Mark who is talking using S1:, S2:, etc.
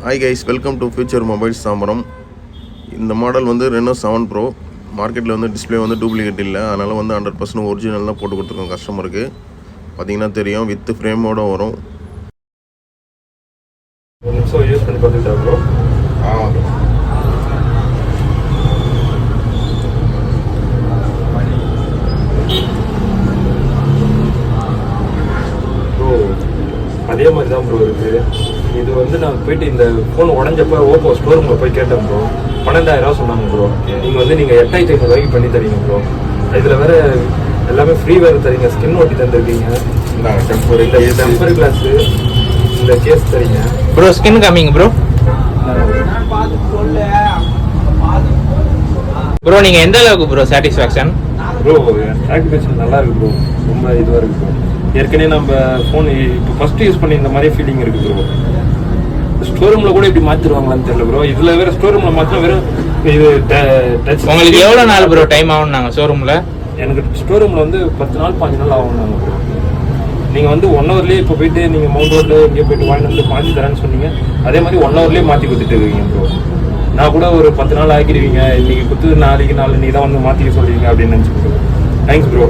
S1: Hi guys, welcome to Future Mobiles Tambaram. இந்த model வந்து Reno 7 Pro. மார்க்கெட்டில் வந்து டிஸ்பிளே வந்து டூப்ளிகேட் இல்லை, அதனால் வந்து 100% ஒரிஜினல் தான் போட்டு கொடுத்துருக்கோம் கஸ்டமருக்கு. பார்த்தீங்கன்னா தெரியும், வித் ஃப்ரேமோடு வரும்.
S2: ஒரு நிமிஷம் யூஸ் பண்ணி பார்த்துக்கிட்டா ப்ரோ. ப்ரோ அதே மாதிரி தான் ப்ரோ இருக்குது. இது வந்து நான் போயிட்டு இந்த ஃபோன் உடஞ்சப்போ ஓப்போ ஸ்டோர் ரூமில் போய் கேட்டேன் ப்ரோ. 12,000 சொன்னாங்க ப்ரோ. நீங்கள் 8,500 பண்ணி தரீங்க ப்ரோ. இதில் வேறு எல்லாமே ஃப்ரீ வேறு தரீங்க, ஸ்கின் ஓட்டி தந்துருக்கீங்க, டெம்பர் கிளாஸு, இந்த கேஸ் தரீங்க
S3: ப்ரோ. ஸ்கின் காமிங்க ப்ரோ. ப்ரோ நீங்கள் எந்த அளவுக்கு ப்ரோ சாட்டிஸ்ஃபேக்ஷன்?
S2: ப்ரோ சாட்டிஸ்ஃபேக்ஷன் நல்லா இருக்கு ப்ரோ, ரொம்ப இதுவாக இருக்குது ப்ரோ. ஏற்கனவே நம்ம ஃபோன் இப்போ ஃபஸ்ட்டு யூஸ் பண்ணி இந்த மாதிரி ஃபீலிங் இருக்குது ப்ரோ. ஸ்டோர் ரூமில் கூட இப்படி மாற்றிடுவாங்களான்னு தெரியல ப்ரோ. இதில் வேறு ஸ்டோர் ரூமில் மாற்றினா வெறும் இது டச்.
S3: உங்களுக்கு எவ்வளோ நாள் ப்ரோ டைம் ஆகும் நாங்கள் ஷோரூமில்?
S2: எனக்கு ஸ்டோர் ரூமில் வந்து 10 நாள் 5 நாள் ஆகும்னாங்க ப்ரோ. நீங்கள் வந்து 1 ஹவர்லேயே இப்போ போயிட்டு நீங்கள் மவுண்ட் ரோட்டில் எங்கேயோ போயிட்டு வாங்கிட்டு வந்து மாற்றி தரேன்னு சொன்னீங்க. அதே மாதிரி 1 ஹவர்லேயே மாற்றி கொடுத்துட்டு இருக்கீங்க ப்ரோ. நான் கூட ஒரு 10 நாள் ஆக்கிடுவீங்க, இன்றைக்கி கொடுத்து நாளைக்கு நீ தான் வந்து மாற்றிக்க சொல்லுவீங்க அப்படின்னு நினச்சிக்கிறேன். Thanks bro.